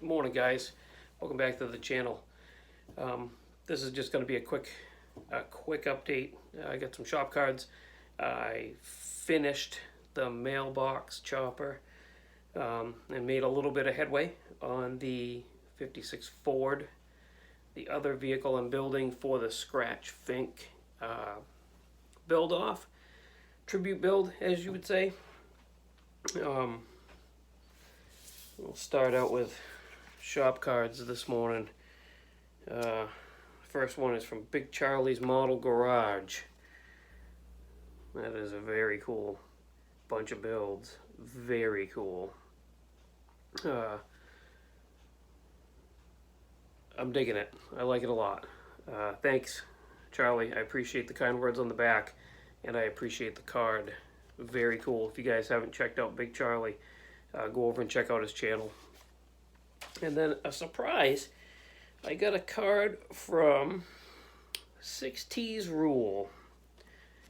Morning, guys. Welcome back to the channel. This is just going to be a quick update. I got some shop cards. I finished the mailbox chopper and made a little bit of headway on the 56 Ford, the other vehicle I'm building for the Scratch Fink build off, tribute build, as you would say. We'll start out with shop cards this morning. First one is from Big Charlie's Model Garage. That is a very cool bunch of builds. Very cool. I'm digging it. I like it a lot. Thanks, Charlie. I appreciate the kind words on the back, and I appreciate the card. Very cool. If you guys haven't checked out Big Charlie, go over and check out his channel. And then a surprise, I got a card from 6T's Rule.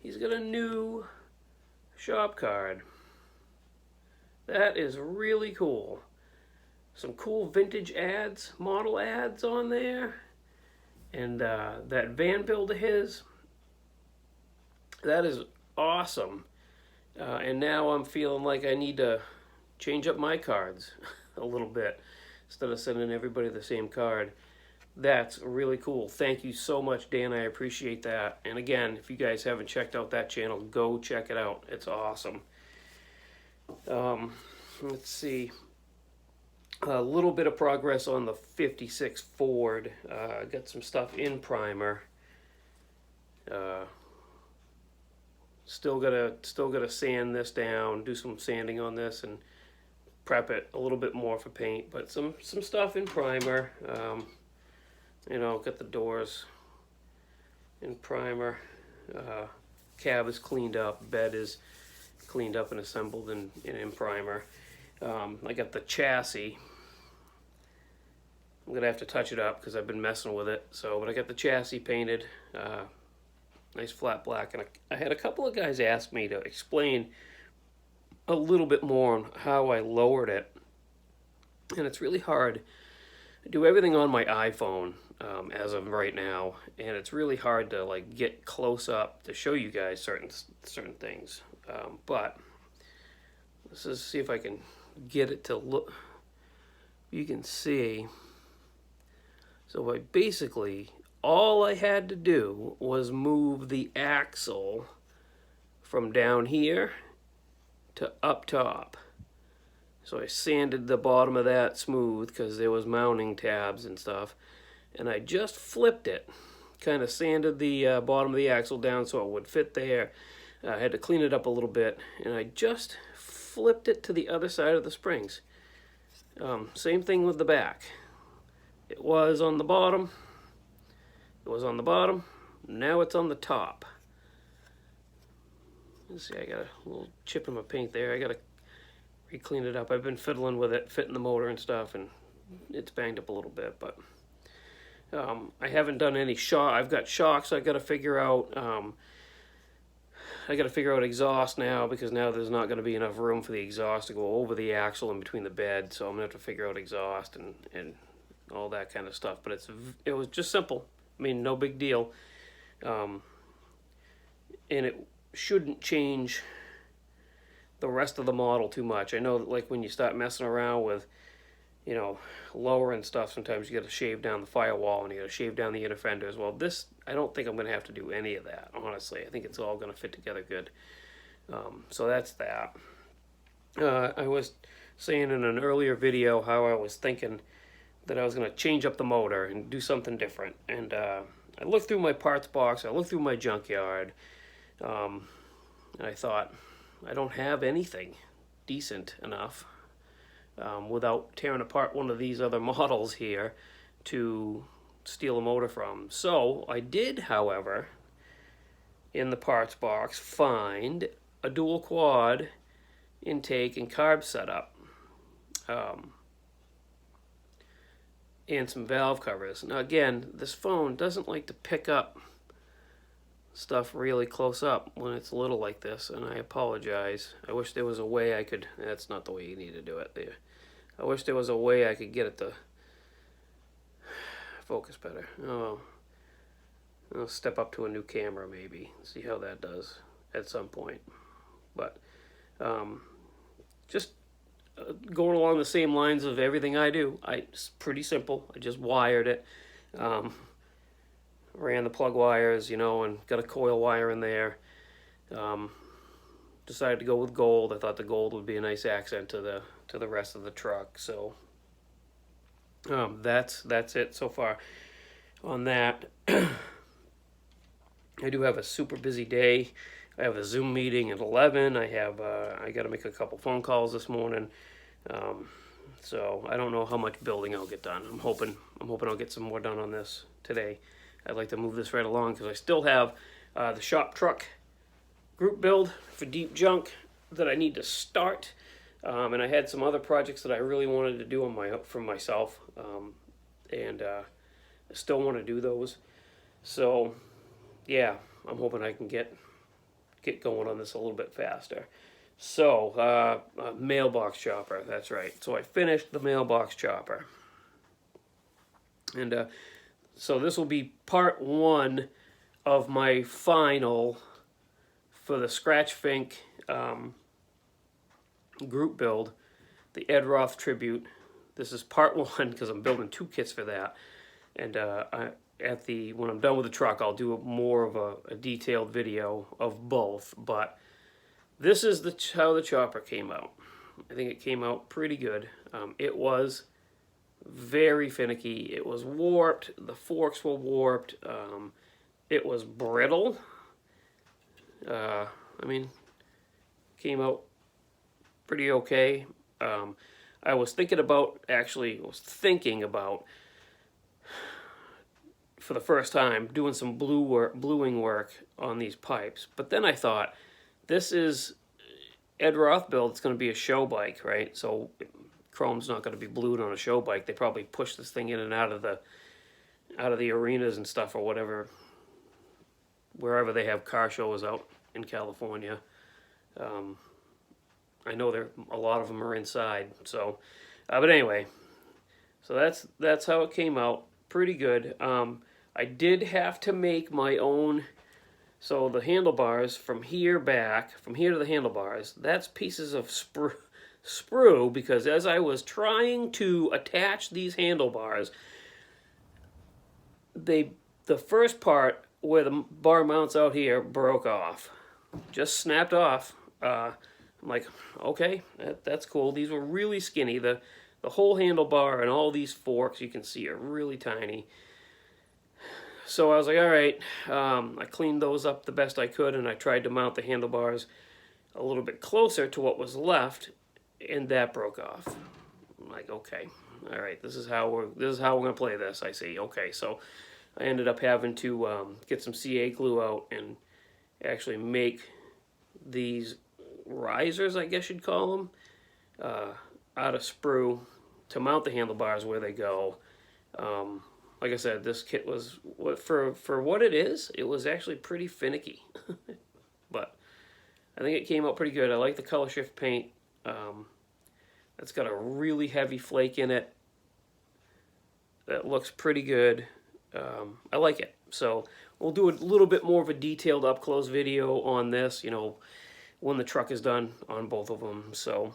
He's got a new shop card. That is really cool. Some cool vintage ads, model ads on there. And that van build of his, that is awesome. And now I'm feeling like I need to change up my cards a little bit instead of sending everybody the same card. That's really cool. Thank you so much, Dan. I appreciate that. And again, if you guys haven't checked out that channel, go check it out. It's awesome. Let's see. A little bit of progress on the 56 Ford. Got some stuff in primer. Still gotta sand this down, do some sanding on this, and prep it a little bit more for paint. But some stuff in primer. You know, got the doors in primer. Cab is cleaned up. Bed is cleaned up and assembled in primer. I got the chassis. I'm gonna have to touch it up because I've been messing with it. But I got the chassis painted. Nice flat black, and I had a couple of guys ask me to explain a little bit more on how I lowered it, and it's really hard. I do everything on my iPhone as of right now, and it's really hard to like get close up to show you guys certain things. But let's just see if I can get it to look. You can see. So I basically, all I had to do was move the axle from down here to up top. So I sanded the bottom of that smooth because there was mounting tabs and stuff. And I just flipped it. Kind of sanded the bottom of the axle down so it would fit there. I had to clean it up a little bit. And I just flipped it to the other side of the springs. Same thing with the back. It was on the bottom. It was on the bottom. Now it's on the top. Let's see, I got a little chip in my paint there. I got to re-clean it up. I've been fiddling with it, fitting the motor and stuff, and it's banged up a little bit. But I haven't done any shock. I've got shocks I got to figure out. I got to figure out exhaust now because now there's not going to be enough room for the exhaust to go over the axle in between the bed. So I'm going to have to figure out exhaust and all that kind of stuff. But it was just simple. I mean, no big deal. And it shouldn't change the rest of the model too much. I know that like when you start messing around with, you know, lowering stuff, sometimes you got to shave down the firewall and you got to shave down the inner fenders. Well, this, I don't think I'm going to have to do any of that, honestly. I think it's all going to fit together good. So that's that. I was saying in an earlier video how I was thinking that I was going to change up the motor and do something different. And I looked through my parts box, I looked through my junkyard, and I thought, I don't have anything decent enough without tearing apart one of these other models here to steal a motor from. So I did, however, in the parts box, find a dual quad intake and carb setup. And some valve covers. Now again, this phone doesn't like to pick up stuff really close up when it's little like this, and I apologize. I wish there was a way I could, that's not the way you need to do it there. I wish there was a way I could get it to focus better. Oh, I'll step up to a new camera maybe, see how that does at some point. But just going along the same lines of everything I do. It's pretty simple. I just wired it. Ran the plug wires, and got a coil wire in there. Decided to go with gold. I thought the gold would be a nice accent to the rest of the truck. So that's it so far on that. I do have a super busy day. I have a Zoom meeting at 11. I got to make a couple phone calls this morning. So I don't know how much building I'll get done. I'm hoping I'll get some more done on this today. I'd like to move this right along because I still have the shop truck group build for deep junk that I need to start. And I had some other projects that I really wanted to do for myself. And I still want to do those. So yeah, I'm hoping I can get going on this a little bit faster. So, mailbox chopper, that's right. So I finished the mailbox chopper. And so this will be part 1 of my final for the Scratch Fink group build, the Ed Roth tribute. This is part 1 because I'm building 2 kits for that. And when I'm done with the truck, I'll do more of a detailed video of both. But this is how the chopper came out. I think it came out pretty good. It was very finicky. It was warped. The forks were warped. It was brittle. Came out pretty okay. I was thinking about for the first time doing some bluing work on these pipes. But then I thought, this is Ed Roth build. It's going to be a show bike, right? So chrome's not going to be blued on a show bike. They probably push this thing in and out of the arenas and stuff or whatever, wherever they have car shows out in California. I know a lot of them are inside. So, but anyway, so that's how it came out. Pretty good. I did have to make my own. So the handlebars from here to the handlebars, that's pieces of sprue, because as I was trying to attach these handlebars, the first part where the bar mounts out here broke off. Just snapped off. I'm like, okay, that's cool. These were really skinny. The whole handlebar and all these forks you can see are really tiny. So I was like, all right, I cleaned those up the best I could, and I tried to mount the handlebars a little bit closer to what was left, and that broke off. I'm like, okay, all right, this is how we're gonna play this. I see. Okay, so I ended up having to get some CA glue out and actually make these risers, I guess you'd call them, out of sprue to mount the handlebars where they go. Like I said, this kit was, for what it is, it was actually pretty finicky. But I think it came out pretty good. I like the color shift paint. It's got a really heavy flake in it. That looks pretty good. I like it. So we'll do a little bit more of a detailed up close video on this, when the truck is done on both of them. So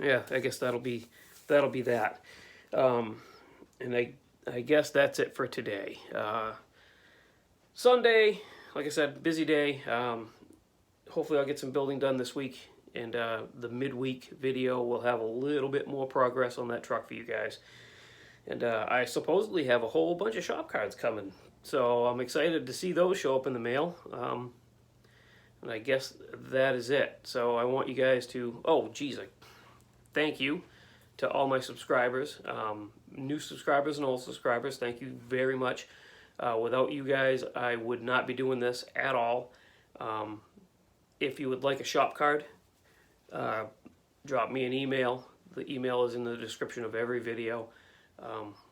yeah, I guess that'll be that. And I guess that's it for today. Sunday, like I said, busy day. Hopefully I'll get some building done this week, and the midweek video will have a little bit more progress on that truck for you guys. And I supposedly have a whole bunch of shop cards coming, so I'm excited to see those show up in the mail. And I guess that is it. So I want you guys to, thank you to all my subscribers, new subscribers and old subscribers. Thank you very much. Without you guys, I would not be doing this at all. If you would like a shop card, drop me an email. The email is in the description of every video.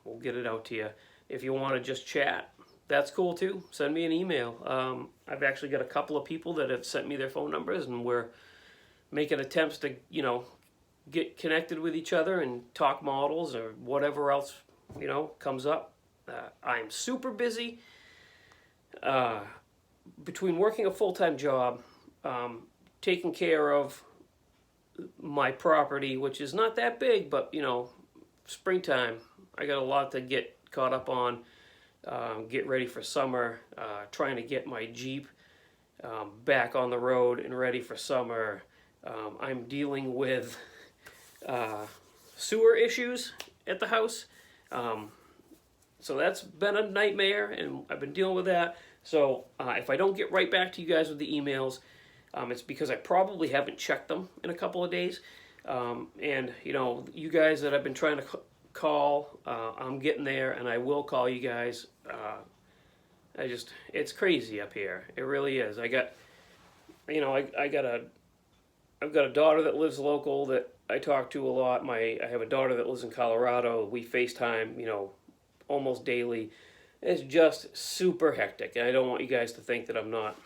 We'll get it out to you. If you want to just chat, that's cool too. Send me an email. I've actually got a couple of people that have sent me their phone numbers, and we're making attempts to, get connected with each other and talk models or whatever else, comes up. I'm super busy. Between working a full-time job, taking care of my property, which is not that big, but springtime, I got a lot to get caught up on, get ready for summer, trying to get my Jeep back on the road and ready for summer. I'm dealing with sewer issues at the house. So that's been a nightmare, and I've been dealing with that. So if I don't get right back to you guys with the emails, it's because I probably haven't checked them in a couple of days. And, you guys that I've been trying to call, I'm getting there, and I will call you guys. It's crazy up here. It really is. I've got a daughter that lives local that I talk to a lot. I have a daughter that lives in Colorado. We FaceTime, almost daily. It's just super hectic, and I don't want you guys to think that I'm not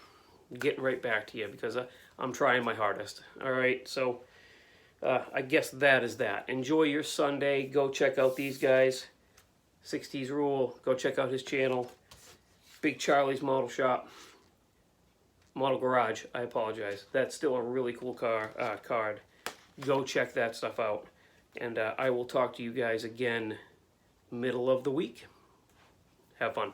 getting right back to you, because I'm trying my hardest. All right, so I guess that is that. Enjoy your Sunday. Go check out these guys. 60s Rule. Go check out his channel. Big Charlie's Model Shop. Model Garage. I apologize. That's still a really cool card. Go check that stuff out. And I will talk to you guys again middle of the week. Have fun.